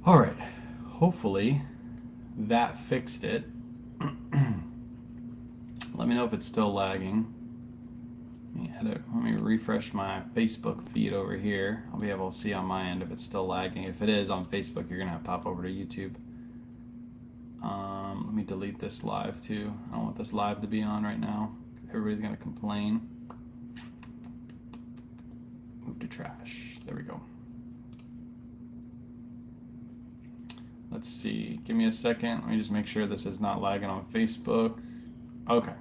All right, hopefully that fixed it. Let me know if it's still lagging. Let me refresh my Facebook feed over here. I'll be able to see on my end if it's still lagging. If it is on Facebook, you're gonna have to pop over to YouTube. Let me delete this live too. I don't want this live to be on right now. Everybody's gonna complain. Move to trash. There we go. Let's see. Give me a second. Let me just make sure this is not lagging on Facebook. Okay.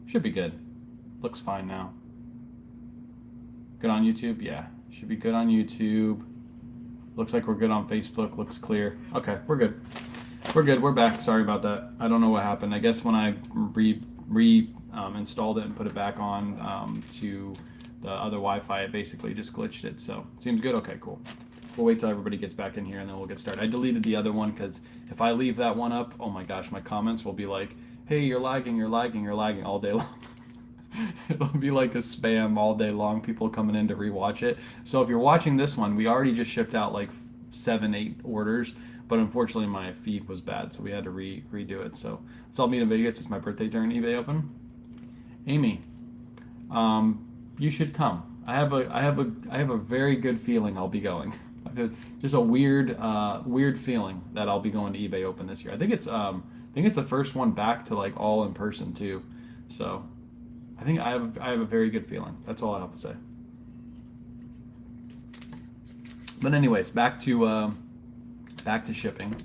Should be good. Looks fine now. Good on YouTube? Yeah. Should be good on YouTube. Looks like we're good on Facebook. Looks clear. Okay, we're good. We're good. We're back. Sorry about that. I don't know what happened. I guess when I installed it and put it back on to the other Wi-Fi, it basically just glitched it. So, seems good. Okay, cool. We'll wait till everybody gets back in here and then we'll get started. I deleted the other one because if I leave that one up, oh my gosh, my comments will be like, hey, you're lagging all day long. It'll be like a spam all day long, people coming in to rewatch it. So if you're watching this one, we already just shipped out like 7-8 orders, but unfortunately my feed was bad, so we had to redo it. So it's all me in Vegas. It's my birthday during eBay Open. Amy, you should come. I have a very good feeling I'll be going. Just a weird feeling that I'll be going to eBay Open this year. I think it's the first one back to like all in person too. So I think I have a very good feeling. That's all I have to say. But anyways, back to shipping.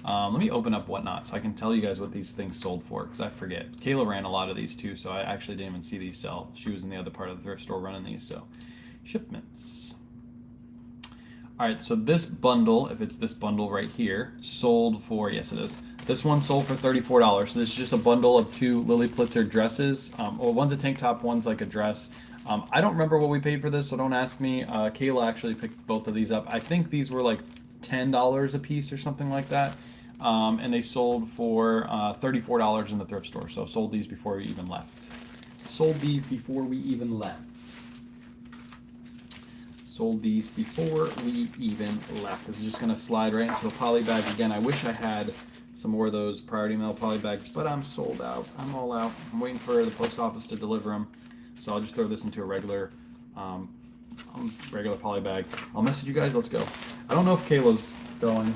Let me open up Whatnot so I can tell you guys what these things sold for, because I forget. Kayla ran a lot of these too, so I actually didn't even see these sell. She was in the other part of the thrift store running these. So shipments. All right, so this bundle, if it's this bundle right here, sold for, yes it is. This one sold for $34. So this is just a bundle of 2 Lily Pulitzer dresses. Well, one's a tank top, one's like a dress. I don't remember what we paid for this, so don't ask me. Kayla actually picked both of these up. I think these were like $10 a piece or something like that. And they sold for $34 in the thrift store. So sold these before we even left. Sold these before we even left. Sold these before we even left. This is just going to slide right into a poly bag. Again, I wish I had some more of those priority mail poly bags, but I'm sold out. I'm all out. I'm waiting for the post office to deliver them. So I'll just throw this into a regular poly bag. I'll message you guys. Let's go. I don't know if Kayla's going.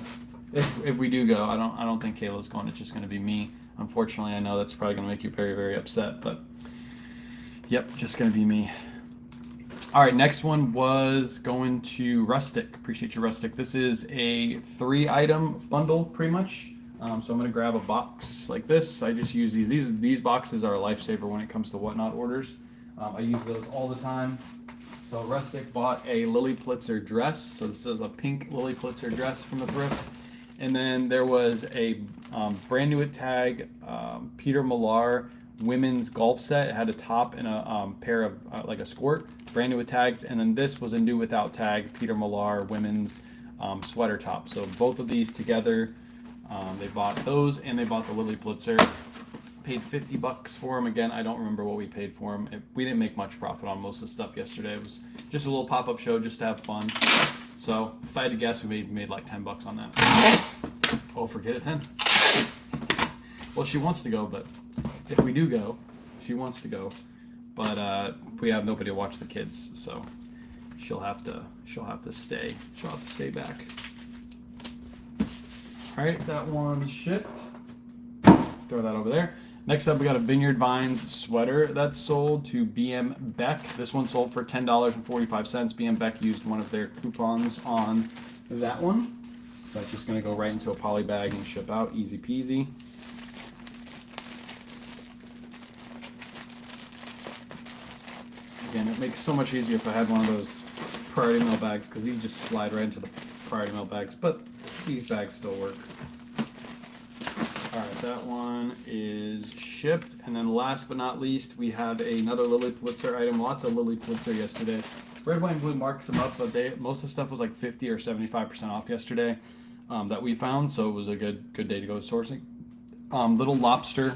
If we do go, I don't think Kayla's going. It's just going to be me. Unfortunately, I know that's probably going to make you very, very upset, but yep, just going to be me. All right, next one was going to Rustic. Appreciate you, Rustic. This is a 3-item bundle, pretty much. So I'm going to grab a box like this. I just use these. These boxes are a lifesaver when it comes to Whatnot orders. I use those all the time. So Rustic bought a Lily Pulitzer dress. So this is a pink Lily Pulitzer dress from the thrift. And then there was a brand new at tag Peter Millar women's golf set. It had a top and a pair of like a skirt, brand new with tags. And then this was a new without tag Peter Millar women's sweater top. So both of these together, they bought those and they bought the Lily Pulitzer. Paid $50 for them. Again, I don't remember what we paid for them. We didn't make much profit on most of the stuff yesterday. It was just a little pop-up show just to have fun. So if I had to guess, we made like $10 on that. Oh, forget it, 10. Well, she wants to go, but if we do go, she wants to go. But we have nobody to watch the kids, so she'll have to stay. She'll have to stay back. All right, that one's shipped. Throw that over there. Next up, we got a Vineyard Vines sweater that's sold to BM Beck. This one sold for $10.45. BM Beck used one of their coupons on that one. That's just going to go right into a poly bag and ship out. Easy peasy. Again, it makes it so much easier if I had one of those priority mail bags, because these just slide right into the priority mail bags, but these bags still work. All right, that one is shipped. And then last but not least, we have another Lily Pulitzer item. Lots of Lily Pulitzer yesterday. Red, White, and Blue marks them up, but most of the stuff was like 50 or 75% off yesterday that we found, so it was a good day to go sourcing. Little lobster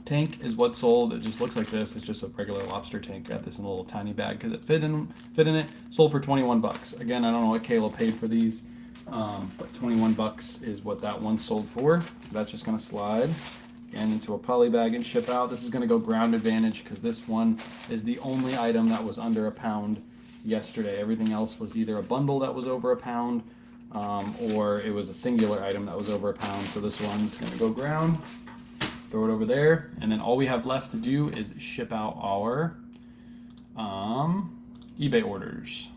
tank is what sold. It just looks like this. It's just a regular lobster tank. Got this in a little tiny bag because it fit in it. Sold for $21. Again, I don't know what Kayla paid for these. But 21 bucks is what that one sold for. That's just gonna slide again into a poly bag and ship out. This is gonna go ground advantage because this one is the only item that was under a pound yesterday. Everything else was either a bundle that was over a pound, or it was a singular item that was over a pound. So this one's gonna go ground, throw it over there, and then all we have left to do is ship out our eBay orders.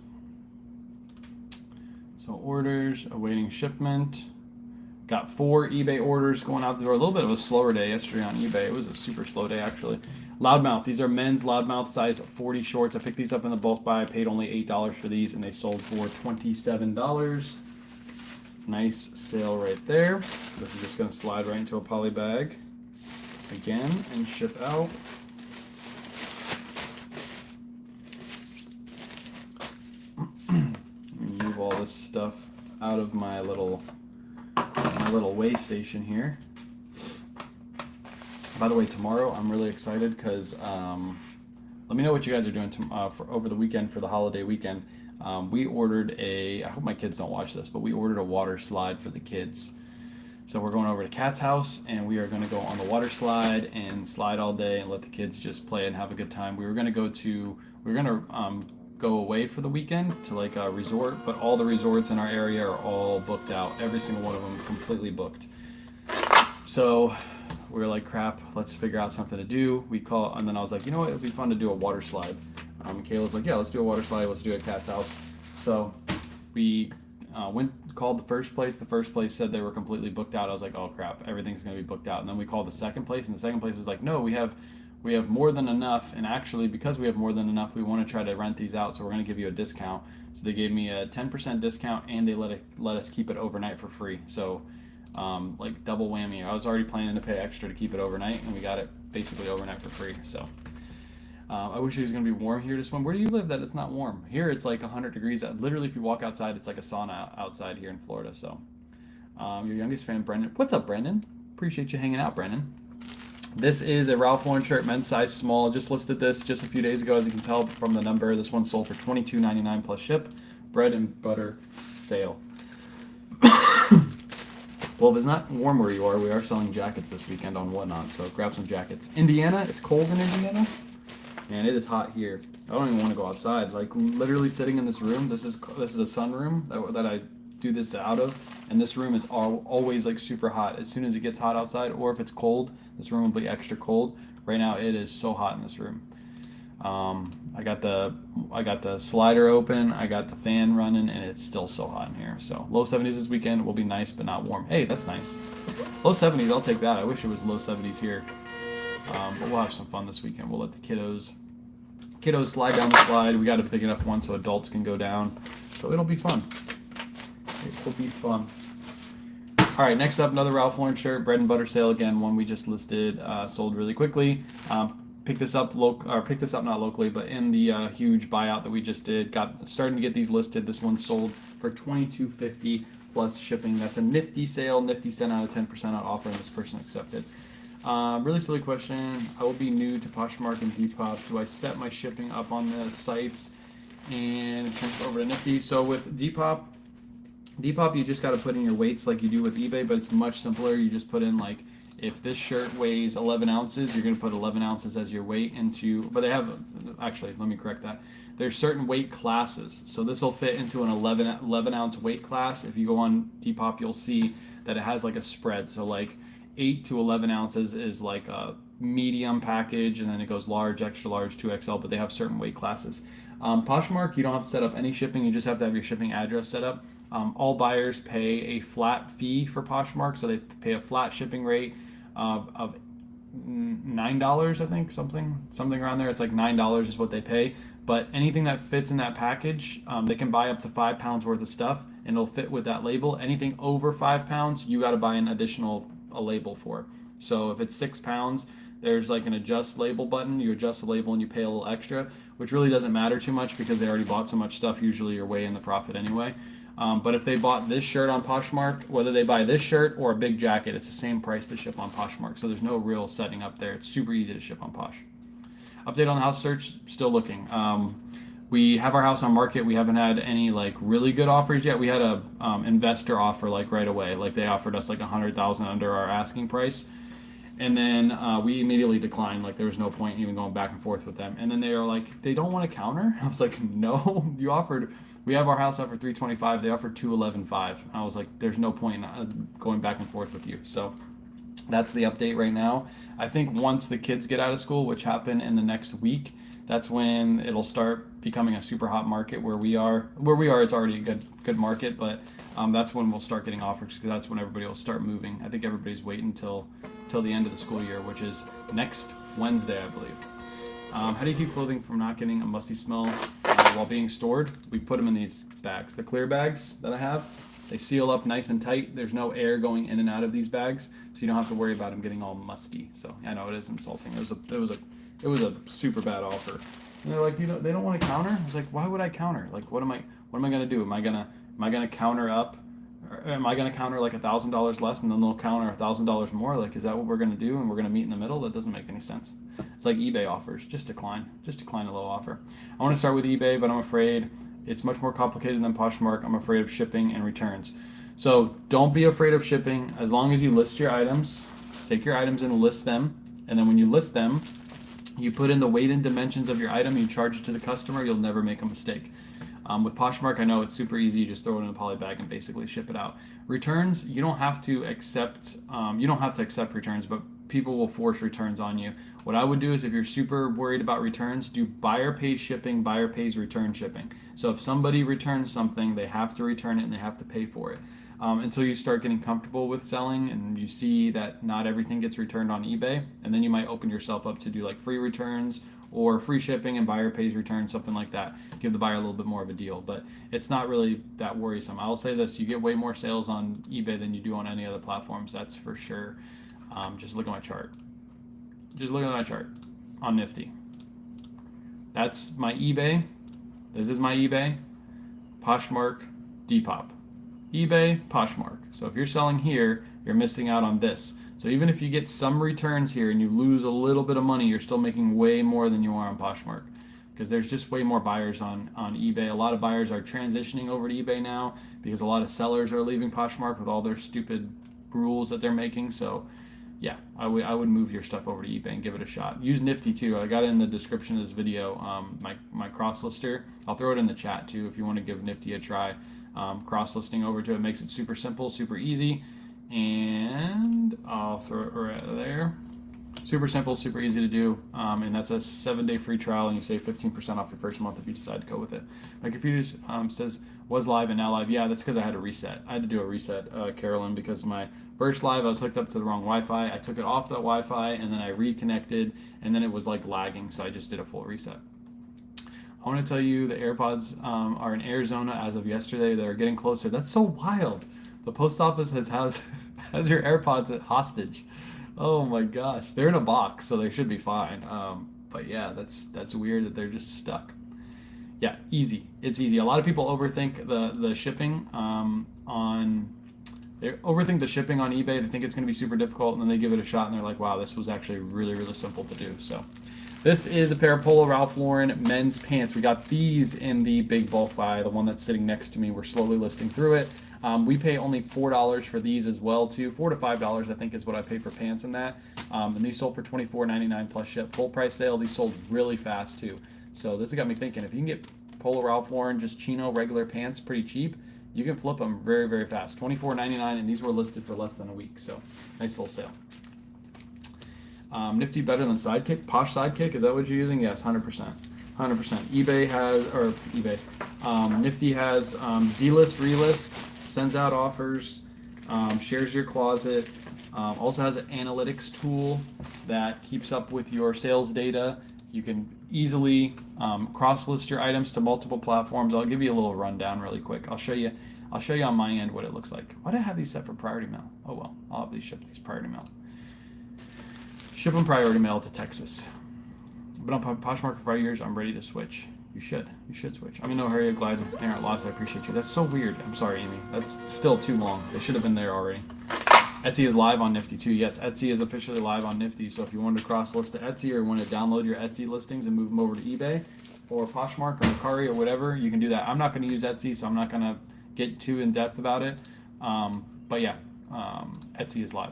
So orders, awaiting shipment. Got 4 eBay orders going out the door. A little bit of a slower day yesterday on eBay. It was a super slow day, actually. Loudmouth. These are men's loudmouth size 40 shorts. I picked these up in the bulk buy. I paid only $8 for these, and they sold for $27. Nice sale right there. This is just going to slide right into a poly bag again and ship out. Move all this stuff out of my little weigh station here. By the way, tomorrow I'm really excited because let me know what you guys are doing for over the weekend for the holiday weekend. We ordered I hope my kids don't watch this, but we ordered a water slide for the kids. So we're going over to Kat's house and we are going to go on the water slide and slide all day and let the kids just play and have a good time. We were going to go away for the weekend to like a resort, but all the resorts in our area are all booked out. Every single one of them completely booked. So we were like, crap, let's figure out something to do. And then I was like, you know what, it'd be fun to do a water slide. Kayla's like, yeah, let's do a water slide. Let's do it at Kat's house. So we called the first place. The first place said they were completely booked out. I was like, oh crap, everything's gonna be booked out. And then we called the second place, and the second place was like, no, we have more than enough, and actually because we have more than enough, we want to try to rent these out, so we're going to give you a discount. So they gave me a 10% discount, and they let us keep it overnight for free. So like double whammy. I was already planning to pay extra to keep it overnight, and we got it basically overnight for free. So I wish it was going to be warm here this one. Where do you live that it's not warm? Here it's like 100 degrees. Literally, if you walk outside, it's like a sauna outside here in Florida. So your youngest fan, Brendan. What's up, Brendan? Appreciate you hanging out, Brendan. This is a Ralph Lauren shirt, men's size small. Just listed this just a few days ago, as you can tell from the number. This one sold for $22.99 plus ship. Bread and butter sale. Well, if it's not warm where you are, we are selling jackets this weekend on Whatnot, so grab some jackets. Indiana, it's cold in Indiana. Man, it is hot here. I don't even want to go outside. Like literally sitting in this room. This is a sunroom that I do this out of, and this room is always like super hot. As soon as it gets hot outside, or if it's cold, this room will be extra cold. Right now it is so hot in this room. I got the slider open, I got the fan running, and it's still so hot in here. So low 70s this weekend will be nice, but not warm. Hey, that's nice. Low 70s, I'll take that. I wish it was low 70s here. But we'll have some fun this weekend. We'll let the kiddos slide down the slide. We got a big enough one so adults can go down. So it'll be fun. It will be fun. All right, next up, another Ralph Lauren shirt, bread and butter sale again. One we just listed, sold really quickly. Picked this up not locally, but in the huge buyout that we just did. Starting to get these listed. This one sold for $22.50 plus shipping. That's a Nifty sale. Nifty sent out a 10% out offer, and this person accepted. Really silly question. I will be new to Poshmark and Depop. Do I set my shipping up on the sites and transfer over to Nifty? So with Depop, you just got to put in your weights like you do with eBay, but it's much simpler. You just put in like, if this shirt weighs 11 ounces, you're going to put 11 ounces as your weight into, but they have, actually, let me correct that. There's certain weight classes. So this will fit into an 11 ounce weight class. If you go on Depop, you'll see that it has like a spread. So like 8 to 11 ounces is like a medium package, and then it goes large, extra large, 2XL, but they have certain weight classes. Poshmark, you don't have to set up any shipping. You just have to have your shipping address set up. All buyers pay a flat fee for Poshmark, so they pay a flat shipping rate of $9, I think, something around there. It's like $9 is what they pay. But anything that fits in that package, they can buy up to 5 pounds worth of stuff, and it'll fit with that label. Anything over 5 pounds, you got to buy an additional label for. So if it's 6 pounds, there's like an adjust label button. You adjust the label and you pay a little extra, which really doesn't matter too much because they already bought so much stuff. Usually you're way in the profit anyway. But if they bought this shirt on Poshmark, whether they buy this shirt or a big jacket, it's the same price to ship on Poshmark. So there's no real setting up there. It's super easy to ship on Posh. Update on the house search, still looking. We have our house on market. We haven't had any like really good offers yet. We had a investor offer like right away. Like they offered us like 100,000 under our asking price, and then we immediately declined. Like there was no point even going back and forth with them. And then they were like, they don't want to counter. I was like, no, you offered. We have our house up for 325. They offered 211.5. I was like, there's no point going back and forth with you. So that's the update right now. I think once the kids get out of school, which happen in the next week, that's when it'll start becoming a super hot market where we are. Where we are, it's already a good market, but that's when we'll start getting offers because that's when everybody will start moving. I think everybody's waiting till the end of the school year, which is next Wednesday, I believe. How do you keep clothing from not getting a musty smell while being stored? We put them in these bags, the clear bags that I have. They seal up nice and tight. There's no air going in and out of these bags, so you don't have to worry about them getting all musty. So I know it is insulting. It was a super bad offer. And they're like, they don't want to counter. I was like, why would I counter? Like, what am I gonna do? Am I gonna counter up? Or am I gonna counter like $1,000 less and then they'll counter $1,000 more? Like, is that what we're gonna do? And we're gonna meet in the middle? That doesn't make any sense. It's like eBay offers. Just decline a low offer. I want to start with eBay, but I'm afraid it's much more complicated than Poshmark. I'm afraid of shipping and returns. So don't be afraid of shipping as long as you list your items. Take your items and list them. And then when you list them, you put in the weight and dimensions of your item, you charge it to the customer, you'll never make a mistake. With Poshmark, I know it's super easy. You just throw it in a poly bag and basically ship it out. Returns, you don't have to accept returns, but people will force returns on you. What I would do is if you're super worried about returns, do buyer pays shipping, buyer pays return shipping. So if somebody returns something, they have to return it and they have to pay for it. Until you start getting comfortable with selling and you see that not everything gets returned on eBay, and then you might open yourself up to do like free returns or free shipping and buyer pays returns, something like that. Give the buyer a little bit more of a deal, but it's not really that worrisome. I'll say this, you get way more sales on eBay than you do on any other platforms, that's for sure. Just look at my chart. Just look at my chart on Nifty. That's my eBay. This is my eBay, Poshmark, Depop. eBay, Poshmark. So if you're selling here, you're missing out on this. So even if you get some returns here and you lose a little bit of money, you're still making way more than you are on Poshmark because there's just way more buyers on eBay. A lot of buyers are transitioning over to eBay now because a lot of sellers are leaving Poshmark with all their stupid rules that they're making. So yeah, I would move your stuff over to eBay and give it a shot. Use Nifty too. I got it in the description of this video, my cross lister. I'll throw it in the chat too if you want to give Nifty a try. Cross listing over to it makes it super simple, super easy, and I'll throw it right there. Super simple, super easy to do, and that's a 7-day free trial, and you save 15% off your first month if you decide to go with it. My computer says was live and now live. Yeah, that's because I had a reset. I had to do a reset, Carolyn, because my first live I was hooked up to the wrong Wi-Fi. I took it off that Wi-Fi and then I reconnected, and then it was like lagging, so I just did a full reset. I want to tell you the AirPods are in Arizona as of yesterday. They're getting closer. That's so wild. The post office has your AirPods at hostage. Oh my gosh. They're in a box, so they should be fine. But yeah, that's weird that they're just stuck. Yeah, easy. It's easy. A lot of people overthink the shipping they overthink the shipping on eBay. They think it's going to be super difficult, and then they give it a shot, and they're like, wow, this was actually really, really simple to do. So this is a pair of Polo Ralph Lauren men's pants. We got these in the big bulk buy, the one that's sitting next to me. We're slowly listing through it. We pay only $4 for these as well too. $4 to $5 I think is what I pay for pants in that. And these sold for $24.99 plus ship. Full price sale. These sold really fast too. So this has got me thinking, if you can get Polo Ralph Lauren just chino regular pants pretty cheap, you can flip them very, very fast. $24.99, and these were listed for less than a week. So nice little sale. Nifty better than Sidekick? Posh Sidekick, is that what you're using? Yes, 100%. 100%. eBay has, or eBay, Nifty has delist, relist, sends out offers, shares your closet, also has an analytics tool that keeps up with your sales data. You can easily cross-list your items to multiple platforms. I'll give you a little rundown really quick. I'll show you on my end what it looks like. Why do I have these set for priority mail? Oh well, I'll have these shipped these priority mail. Ship them priority mail to Texas. Been on Poshmark for 5 years. I'm ready to switch. You should switch. I'm in no hurry. Glad they aren't lost. I appreciate you. That's so weird. I'm sorry, Amy. That's still too long. They should have been there already. Etsy is live on Nifty too. Yes, Etsy is officially live on Nifty. So if you wanted to cross list to Etsy or want to download your Etsy listings and move them over to eBay, or Poshmark or Mercari or whatever, you can do that. I'm not going to use Etsy, so I'm not going to get too in depth about it. But yeah, Etsy is live.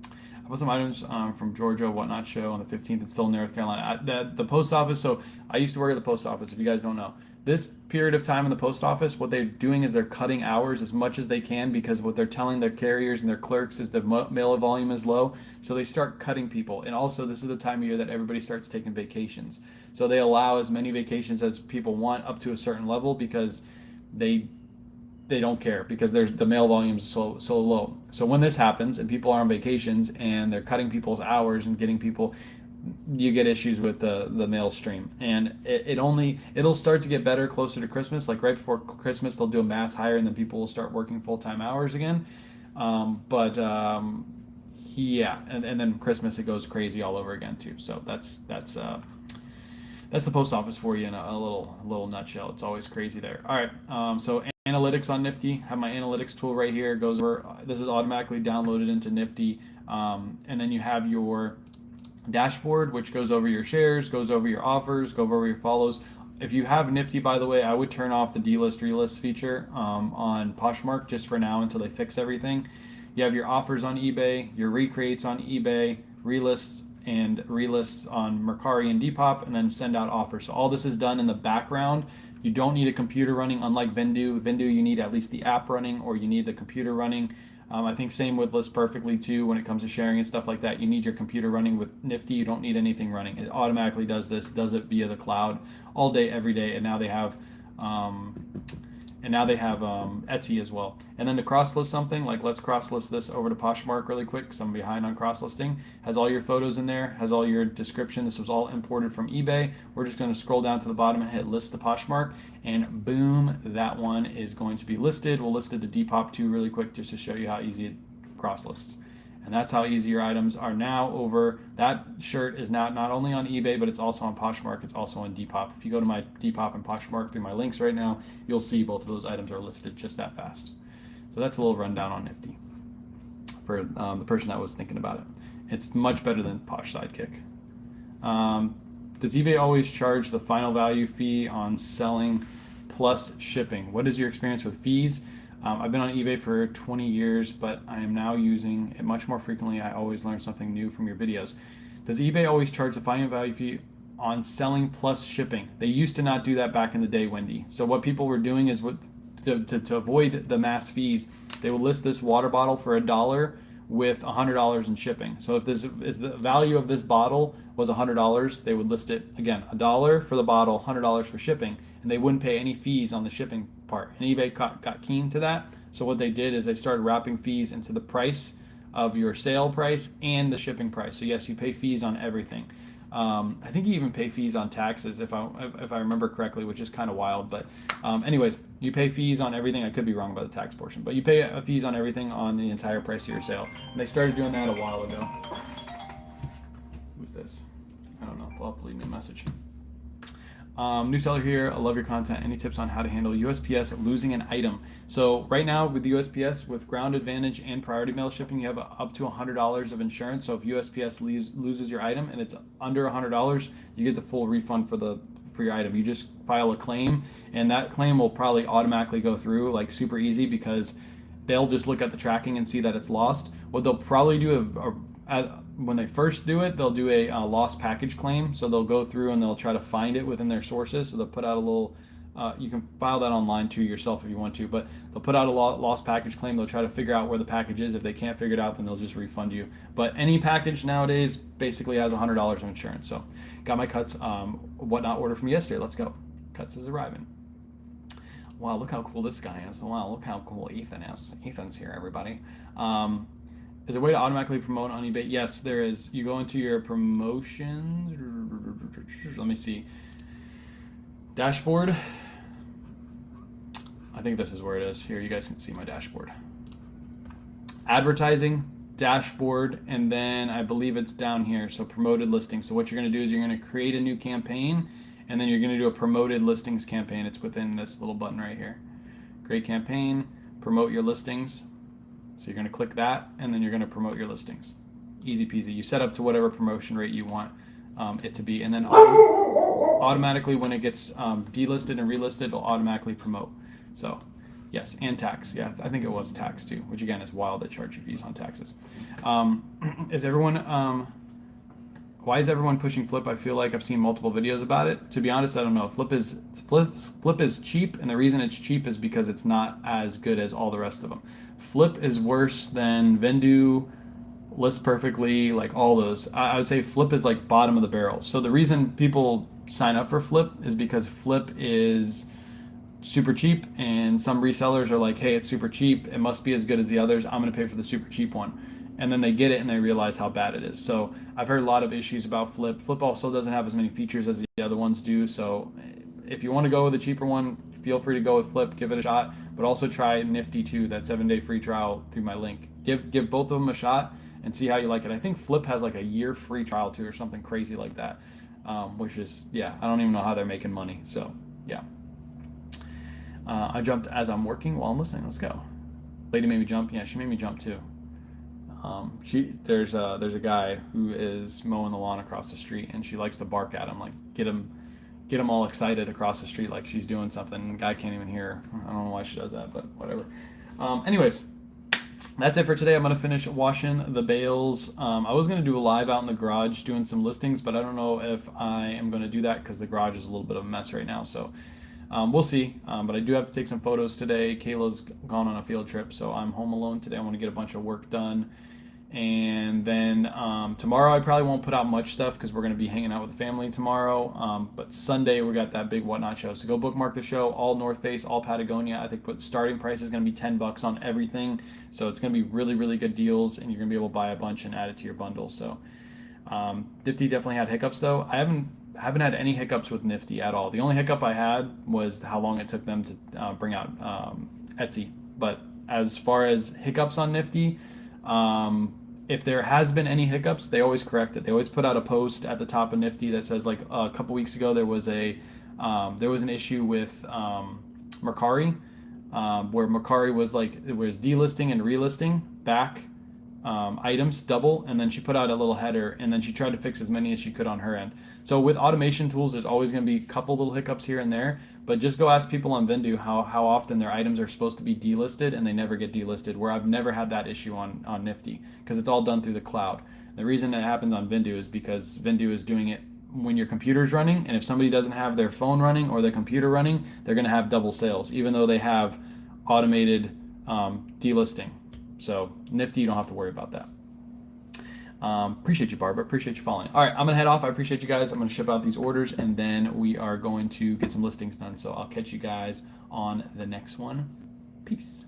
I put some items from Georgia Whatnot show on the 15th. It's still in North Carolina. The post office. So I used to work at the post office. If you guys don't know, this period of time in the post office, what they're doing is they're cutting hours as much as they can, because what they're telling their carriers and their clerks is the mail volume is low. So they start cutting people. And also, this is the time of year that everybody starts taking vacations. So they allow as many vacations as people want up to a certain level, because they don't care, because there's the mail volume is so low. So when this happens and people are on vacations and they're cutting people's hours and getting people, you get issues with the mail stream. And it'll start to get better closer to Christmas. Like right before Christmas, they'll do a mass hire, and then people will start working full-time hours again. Yeah, and then Christmas, it goes crazy all over again too. So that's the post office for you in a little nutshell. It's always crazy there. All right, so analytics on Nifty. Have my analytics tool right here. It goes over. This is automatically downloaded into Nifty, and then you have your dashboard, which goes over your shares, goes over your offers, goes over your follows. If you have Nifty, by the way, I would turn off the delist relist feature on Poshmark just for now until they fix everything. You have your offers on eBay, your recreates on eBay, relists and relists on Mercari and Depop, and then send out offers. So all this is done in the background. You don't need a computer running, unlike Vendu. Vendu, you need at least the app running, or you need the computer running. I think same with List Perfectly too. When it comes to sharing and stuff like that, you need your computer running. With Nifty, you don't need anything running. It automatically does this, does it via the cloud all day, every day. And now they have Etsy as well. And then to cross list something, like let's cross list this over to Poshmark really quick, because I'm behind on cross listing. Has all your photos in there, has all your description. This was all imported from eBay. We're just going to scroll down to the bottom and hit list to Poshmark, and boom, that one is going to be listed. We'll list it to Depop too really quick, just to show you how easy it cross lists. And that's how easy your items are now over. That shirt is now not only on eBay, but it's also on Poshmark. It's also on Depop. If you go to my Depop and Poshmark through my links right now, you'll see both of those items are listed just that fast. So that's a little rundown on Nifty for the person that was thinking about it. It's much better than Posh Sidekick. Does eBay always charge the final value fee on selling plus shipping? What is your experience with fees? I've been on eBay for 20 years, but I am now using it much more frequently. I always learn something new from your videos. Does eBay always charge a final value fee on selling plus shipping? They used to not do that back in the day, Wendy. So what people were doing is to avoid the mass fees, they would list this water bottle for $1 with $100 in shipping. So if this is the value of this bottle was $100, they would list it again, $1 for the bottle, $100 for shipping, and they wouldn't pay any fees on the shipping part. And eBay got keen to that. So what they did is they started wrapping fees into the price of your sale price and the shipping price. So yes, you pay fees on everything. I think you even pay fees on taxes if I remember correctly, which is kind of wild. But anyways, you pay fees on everything. I could be wrong about the tax portion, but you pay fees on everything on the entire price of your sale. And they started doing that a while ago. Who's this? I don't know. They'll have to leave me a message. New seller here. I love your content. Any tips on how to handle USPS losing an item? So right now with the USPS, with Ground Advantage and Priority Mail Shipping, you have up to $100 of insurance. So if USPS loses your item and it's under $100, you get the full refund for your item. You just file a claim, and that claim will probably automatically go through like super easy, because they'll just look at the tracking and see that it's lost. What they'll probably do when they first do it, they'll do a lost package claim. So they'll go through and they'll try to find it within their sources. So they'll put out a little, you can file that online too yourself if you want to, but they'll put out a lost package claim. They'll try to figure out where the package is. If they can't figure it out, then they'll just refund you. But any package nowadays basically has $100 of insurance. So got my Cuts Whatnot order from yesterday. Let's go. Cuts is arriving. Wow, look how cool this guy is. Wow, look how cool Ethan is. Ethan's here, everybody. Is there a way to automatically promote on eBay? Yes, there is. You go into your promotions. Let me see. Dashboard. I think this is where it is. Here, you guys can see my dashboard. Advertising, dashboard, and then I believe it's down here. So promoted listings. So what you're going to do is you're going to create a new campaign, and then you're going to do a promoted listings campaign. It's within this little button right here. Create campaign, promote your listings. So you're going to click that, and then you're going to promote your listings. Easy peasy. You set up to whatever promotion rate you want. it to be, and then automatically when it gets delisted and relisted, it'll automatically promote. So yes, and tax. Yeah, I think it was tax too, which again is wild. They charge you fees on taxes. Is everyone? Why is everyone pushing Flip? I feel like I've seen multiple videos about it. To be honest, I don't know. Flip is cheap, and the reason it's cheap is because it's not as good as all the rest of them. Flip is worse than Vendu, List Perfectly, like all those. I would say Flip is like bottom of the barrel. So the reason people sign up for Flip is because Flip is super cheap, and some resellers are like, hey, it's super cheap, it must be as good as the others, I'm going to pay for the super cheap one. And then they get it and they realize how bad it is. So I've heard a lot of issues about Flip. Flip also doesn't have as many features as the other ones do. So if you want to go with a cheaper one, feel free to go with Flip, give it a shot, but also try Nifty too, that 7-day free trial through my link. Give both of them a shot and see how you like it. I think Flip has like a year free trial too, or something crazy like that, which is, yeah, I don't even know how they're making money. So yeah. I jumped as I'm working while I'm listening. Let's go. Lady made me jump. Yeah, she made me jump too. There's a guy who is mowing the lawn across the street, and she likes to bark at him, like get him all excited across the street, like she's doing something. And the guy can't even hear her. I don't know why she does that, but whatever. Anyways, that's it for today. I'm gonna finish washing the bales. I was gonna do a live out in the garage doing some listings, but I don't know if I am gonna do that because the garage is a little bit of a mess right now. So we'll see. But I do have to take some photos today. Kayla's gone on a field trip, so I'm home alone today. I want to get a bunch of work done. And then tomorrow I probably won't put out much stuff because we're going to be hanging out with the family tomorrow. But Sunday we got that big Whatnot show. So go bookmark the show, all North Face, all Patagonia. I think the starting price is going to be $10 on everything. So it's going to be really, really good deals, and you're going to be able to buy a bunch and add it to your bundle. So Nifty definitely had hiccups though. I haven't had any hiccups with Nifty at all. The only hiccup I had was how long it took them to bring out Etsy. But as far as hiccups on Nifty, if there has been any hiccups, they always correct it. They always put out a post at the top of Nifty that says, like, a couple weeks ago there was an issue with Mercari, where Mercari was like, it was delisting and relisting back items double, and then she put out a little header, and then she tried to fix as many as she could on her end. So with automation tools, there's always going to be a couple little hiccups here and there, but just go ask people on Vendu how often their items are supposed to be delisted, and they never get delisted, where I've never had that issue on Nifty because it's all done through the cloud. The reason it happens on Vendu is because Vendu is doing it when your computer's running, and if somebody doesn't have their phone running or their computer running, they're going to have double sales, even though they have automated delisting. So Nifty, you don't have to worry about that. Appreciate you, Barbara. Appreciate you following. All right, I'm going to head off. I appreciate you guys. I'm going to ship out these orders, and then we are going to get some listings done. So I'll catch you guys on the next one. Peace.